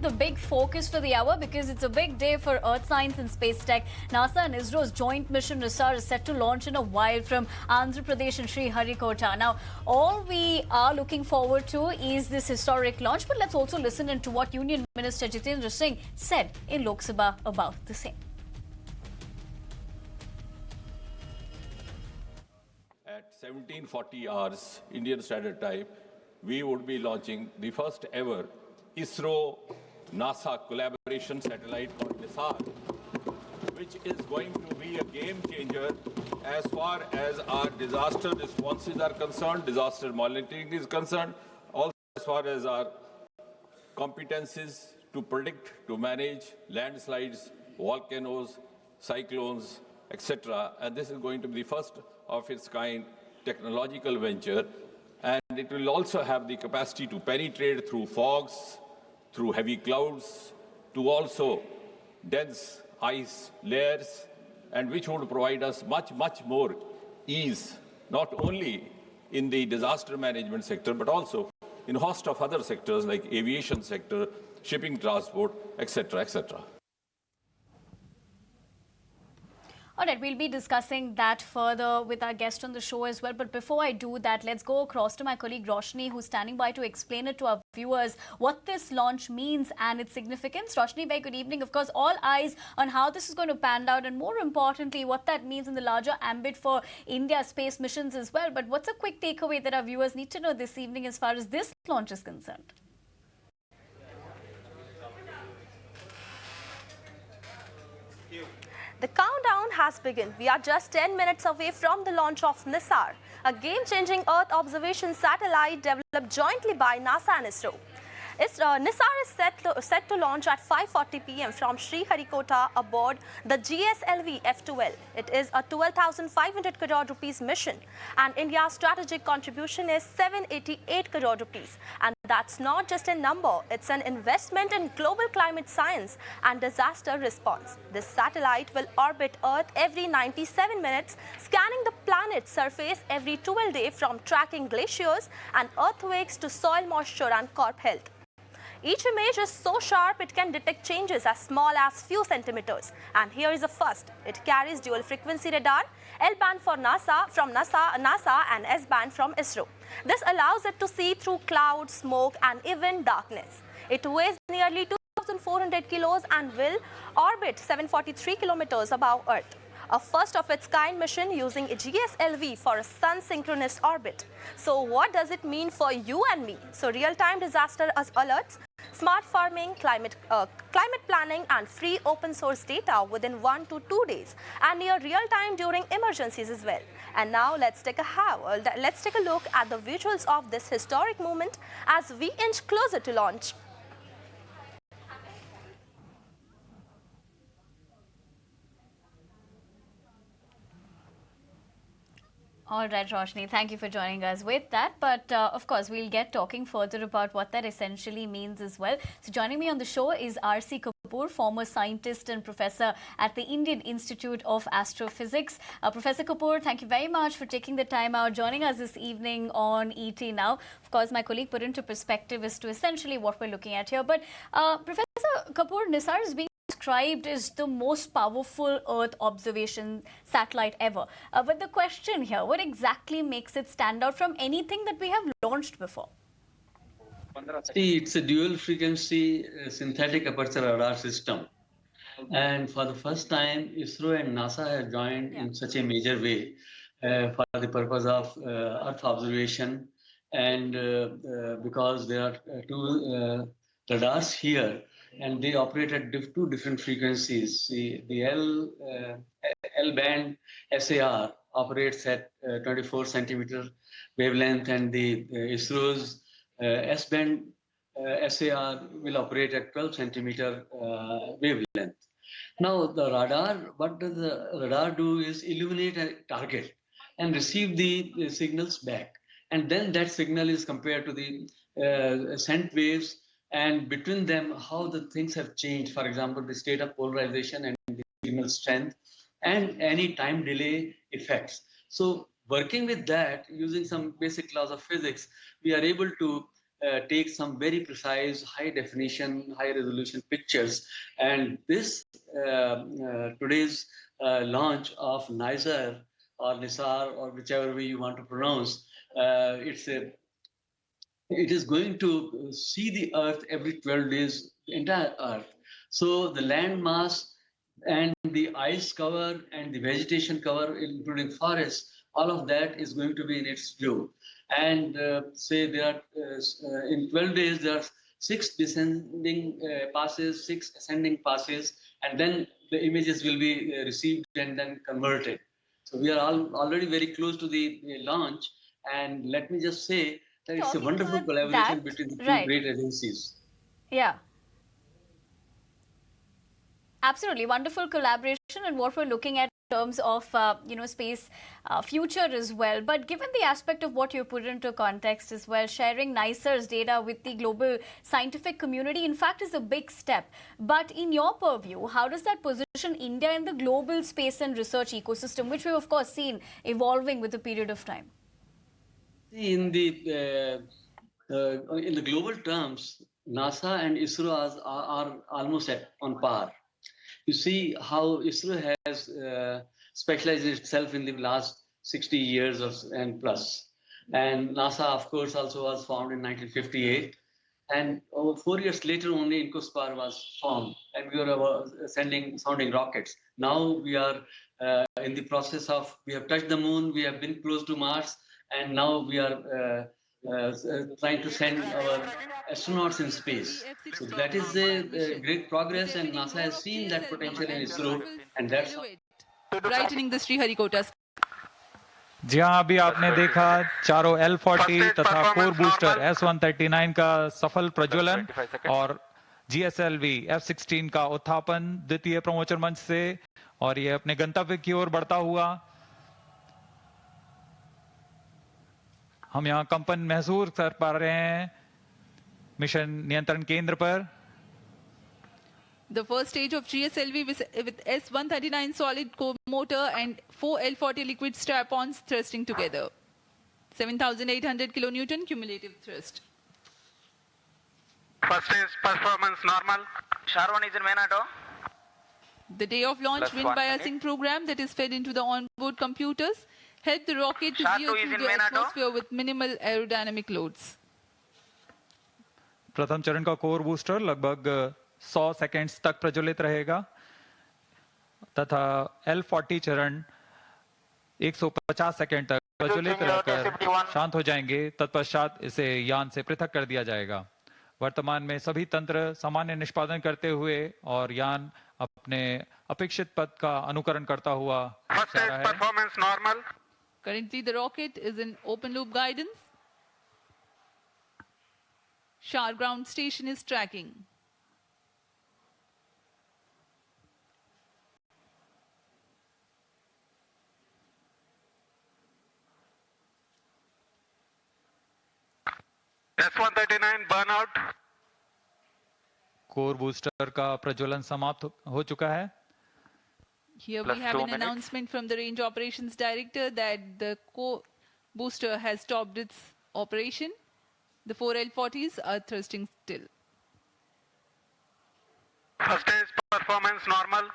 the big focus for the hour because it's a big day for Earth science and space tech. NASA and ISRO's joint mission NISAR is set to launch in a while from Andhra Pradesh and Sriharikota. Now, all we are looking forward to is this historic launch, but let's also listen into what Union Minister Jitendra Singh said in Lok Sabha about the same. At 1740 hours Indian Standard Time, we would be launching the first ever ISRO-NASA collaboration satellite called NISAR, which is going to be a game changer as far as our disaster responses are concerned, disaster monitoring is concerned, also as far as our competencies to predict, to manage landslides, volcanoes, cyclones, etc. And this is going to be the first of its kind technological venture. And it will also have the capacity to penetrate through fogs, through heavy clouds, to also dense ice layers, and which would provide us much more ease, not only in the disaster management sector, but also in a host of other sectors like aviation sector, shipping transport, etc., etc. All right, we'll be discussing that further with our guest on the show as well. But before I do that, let's go across to my colleague Roshni, who's standing by to explain it to our viewers what this launch means and its significance. Roshni, very good evening. Of course, all eyes on how this is going to pan out and more importantly, what that means in the larger ambit for India's space missions as well. But what's a quick takeaway that our viewers need to know this evening as far as this launch is concerned? The countdown has begun. We are just 10 minutes away from the launch of NISAR, a game-changing Earth observation satellite developed jointly by NASA and ISRO. NISAR is set to launch at 5:40 p.m. from Sriharikota aboard the GSLV F-12. It is a 12,500 crore rupees mission, and India's strategic contribution is 788 crore rupees. And that's not just a number, it's an investment in global climate science and disaster response. This satellite will orbit Earth every 97 minutes, scanning the planet's surface every 12 days from tracking glaciers and earthquakes to soil moisture and crop health. Each image is so sharp it can detect changes as small as few centimeters. And here is a first. It carries dual frequency radar, L-band for NASA and S-band from ISRO. This allows it to see through clouds, smoke and even darkness. It weighs nearly 2,400 kilos and will orbit 743 kilometers above Earth. A first-of-its-kind mission using a GSLV for a sun-synchronous orbit. So what does it mean for you and me? So real-time disaster alerts, smart farming, climate planning and free open-source data within 1 to 2 days and near real-time during emergencies as well. And now let's take a look at the visuals of this historic moment as we inch closer to launch. All right, Roshni, thank you for joining us with that. But of course, we'll get talking further about what that essentially means as well. So joining me on the show is R.C. Kapoor, former scientist and professor at the Indian Institute of Astrophysics. Professor Kapoor, thank you very much for taking the time out, joining us this evening on ET Now. Of course, my colleague put into perspective as to essentially what we're looking at here. But Professor Kapoor, NISAR is being described as the most powerful Earth observation satellite ever. But the question here, what exactly makes it stand out from anything that we have launched before? See, it's a dual frequency synthetic aperture radar system. And for the first time, ISRO and NASA have joined in such a major way for the purpose of Earth observation. And because there are two radars here, and they operate at two different frequencies. The L-band SAR operates at 24 centimeter wavelength, and the ISRO's S-band SAR will operate at 12 centimeter wavelength. Now the radar, what does the radar do is illuminate a target and receive the signals back. And then that signal is compared to the sent waves, and between them, how the things have changed. For example, the state of polarization and the signal strength and any time delay effects. So working with that, using some basic laws of physics, we are able to take some very precise, high definition, high resolution pictures. And this today's launch of NISAR or NISAR or whichever way you want to pronounce, it is going to see the Earth every 12 days, the entire Earth. So the land mass and the ice cover and the vegetation cover, including forests, all of that is going to be in its view. And say there are, in 12 days, there are 6 descending passes, 6 ascending passes, and then the images will be received and then converted. So we are already very close to the launch. And let me just say that it's a Talking wonderful about collaboration that, between the two right. great agencies. Yeah. Absolutely. Wonderful collaboration, and what we're looking at in terms of, space future as well. But given the aspect of what you put into context as well, sharing NISAR's data with the global scientific community, in fact, is a big step. But in your purview, how does that position India in the global space and research ecosystem, which we've, of course, seen evolving with a period of time? In the global terms, NASA and ISRO are almost on par. You see how ISRO has specialized itself in the last 60 years and plus. And NASA, of course, also was formed in 1958. And 4 years later, only INCOSPAR was formed, and we were sounding rockets. Now we are in the process of, we have touched the moon, we have been close to Mars, and now we are trying to send our astronauts in space. So that is a great progress, and NASA has seen that potential in ISRO, and that's brightening the Sriharikota sky. जी हाँ, अभी आपने देखा चारों L40 तथा core booster S139 का सफल प्रज्वलन और GSLV F16 का उत्थापन द्वितीय प्रमोचन मंच से, और ये अपने गंतव्य की ओर बढ़ता हुआ। हम यहाँ कंपन महसूस कर पा रहे हैं मिशन नियंत्रण केंद्र पर। The first stage of GSLV with S139 solid core motor and 4 L40 liquid strap-ons thrusting together. 7,800 kilonewton cumulative thrust. First stage performance normal. Sharwan is in main auto. The day of launch Plus wind 1 biasing minute. program that is fed into the onboard computers helped the rocket to Shah veer 2 is through in the main auto. atmosphere with minimal aerodynamic loads. प्रथम चरण का core booster लगभग 100 seconds तक प्रज्वलित रहेगा तथा L40 चरण 150 second तक प्रज्वलित रहकर शांत हो जाएंगे। तत्पश्चात इसे यान से पृथक कर दिया जाएगा। वर्तमान में सभी तंत्र सामान्य निष्पादन करते हुए और यान अपने अपेक्षित पथ का अनुकरण करता हुआ First जा stage रहा है। performance normal. Currently, the rocket is in open loop guidance. Shar ground station is tracking. S139 burnout. Core booster का प्रज्वलन समाप्त हो चुका है। Here Plus we have 2 an minutes. announcement from the Range Operations Director that the booster has stopped its operation. The 4 L40s are thrusting still. First stage performance normal.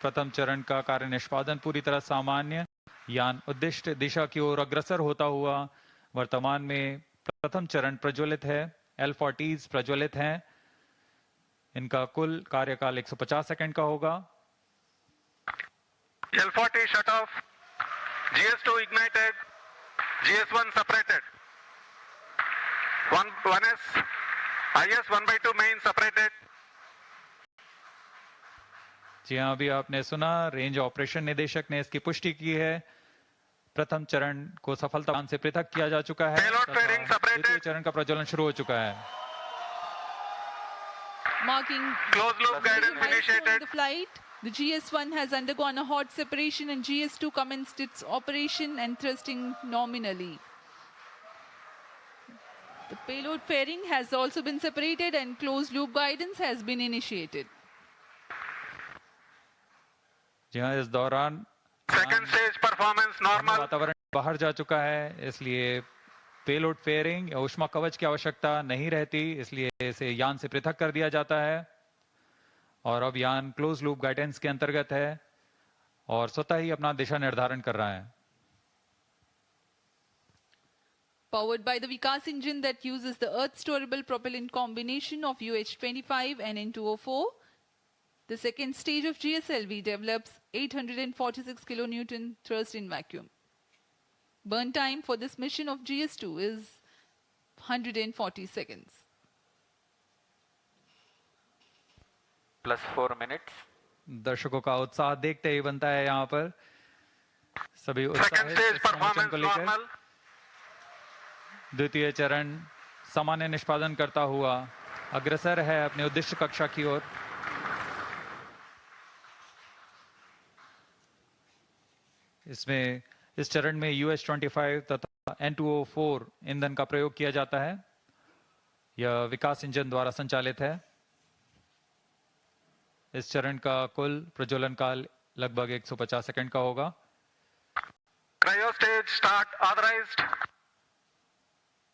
प्रथम चरण का कार्य निष्पादन पूरी तरह सामान्य। यान उद्दिष्ट दिशा की ओर अग्रसर होता हुआ वर्तमान में प्रथम चरण प्रज्वलित है। L40s प्रज्वलित हैं। इनका कुल कार्यकाल 150 सेकंड का होगा। L40 shut off. GS2 ignited. GS1 separated. 1S. IS 1/2 main separated. जी हाँ, अभी आपने सुना रेंज ऑपरेशन निदेशक ने इसकी पुष्टि की है। प्रथम चरण को सफलता से पृथक किया जा चुका है Payload तथा fairing separated. द्वितीय चरण का प्रज्वलन शुरू हो चुका है। Marking Closed loop the guidance milestone of initiated. the flight, the GS1 has undergone a hot separation and GS2 commenced its operation and thrusting nominally. The payload fairing has also been separated and closed loop guidance has been initiated. जी हाँ, इस दौरान Second stage performance normal. वातावरण बाहर जा चुका है, इसलिए payload fairing या ऊष्मा कवच की आवश्यकता नहीं रहती, इसलिए इसे यान से पृथक कर दिया जाता है। और अब यान क्लोज लूप गाइडेंस के अंतर्गत है और स्वतः ही अपना दिशा निर्धारण कर रहा है। Powered by the Vikas engine that uses the Earth storable propellant combination of UH-25 and N2O4, the second stage of GSLV develops 846 kilonewton thrust in vacuum. Burn time for this mission of GS2 is 140 seconds. +4 minutes. दर्शकों का उत्साह देखते ही बनता है यहाँ पर। सभी Second उत्साहित stage इस प्रमोशन performance को लेकर। normal. द्वितीय चरण सामान्य निष्पादन करता हुआ अग्रसर है अपने उद्दिष्ट कक्षा की ओर। इसमें इस चरण में UH-25 तथा N2O4 ईंधन का प्रयोग किया जाता है। यह विकास इंजन द्वारा संचालित है। इस चरण का कुल प्रज्वलन काल लगभग 150 सेकंड का होगा। Cryo stage start authorized.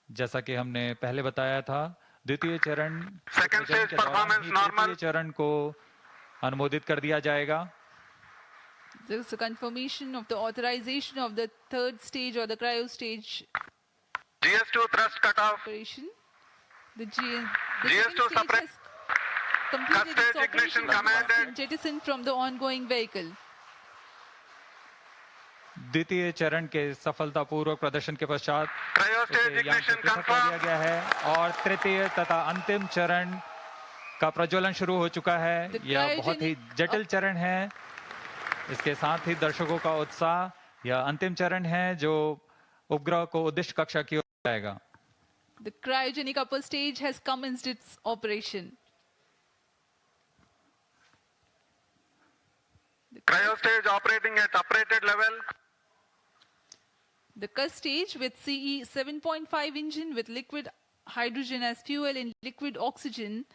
जैसा कि हमने पहले बताया था, द्वितीय चरण Second प्रज्वलन stage के दौरान performance ही normal. तृतीय चरण को अनुमोदित कर दिया जाएगा। There is a confirmation of the authorization of the third stage or the cryo stage GS2 thrust cutoff. operation. The second GS2 stage separate. has completed Stage its ignition operation and was commanded. jettisoned from the ongoing vehicle. द्वितीय चरण के सफलतापूर्वक प्रदर्शन के पश्चात Cryo इसे stage यान से ignition पृथक कर दिया confirmed. गया है और तृतीय तथा अंतिम चरण का प्रज्वलन शुरू हो चुका है। The यह बहुत ही cryogenic जटिल चरण है। इसके साथ ही दर्शकों का उत्साह। यह अंतिम चरण है जो उपग्रह को उद्दिष्ट कक्षा की ओर जाएगा। The cryogenic upper stage has commenced its operation. Cryo stage operating at operated level. The CUS stage with CE 7.5 engine with liquid hydrogen as fuel and liquid oxygen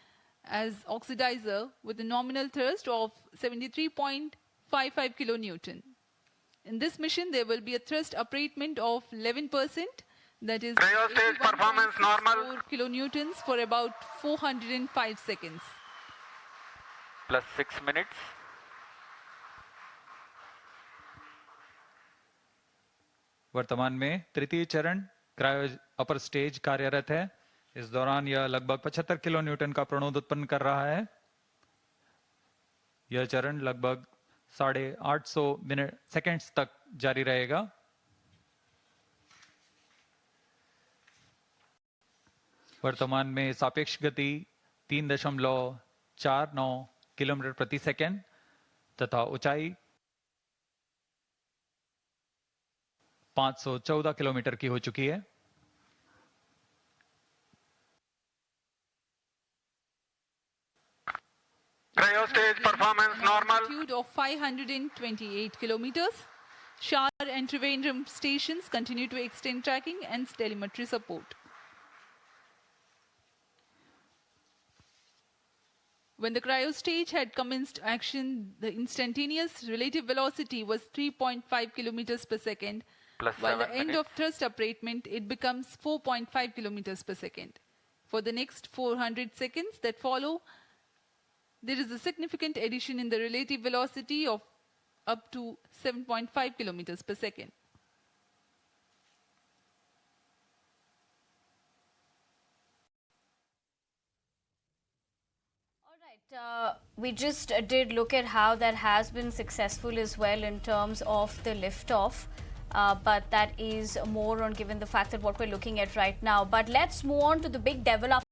as oxidizer with a nominal thrust of 73.55 kilonewton. In this mission, there will be a thrust upratement of 11%, that is Cryo stage performance normal. 81.64 kilonewtons for about 405 seconds. +6 minutes. वर्तमान में तृतीय चरण cryo upper stage कार्यरत है। इस दौरान यह लगभग 75 किलो न्यूटन का प्रणोद उत्पन्न कर रहा है। यह चरण लगभग 850 सेकंड्स तक जारी रहेगा। वर्तमान में सापेक्ष गति 3.49 किलोमीटर प्रति सेकंड तथा ऊंचाई 514 किलोमीटर की हो चुकी है। Cryo stage performance An normal. altitude of 528 kilometers. Shar and Trivandrum stations continue to extend tracking and telemetry support. When the cryo stage had commenced action, the instantaneous relative velocity was 3.5 kilometers per second. While the end of thrust upratement, it becomes 4.5 kilometers per second. For the next 400 seconds that follow, there is a significant addition in the relative velocity of up to 7.5 kilometers per second. We just did look at how that has been successful as well in terms of the liftoff. But that is more on given the fact that what we're looking at right now. But let's move on to the big development.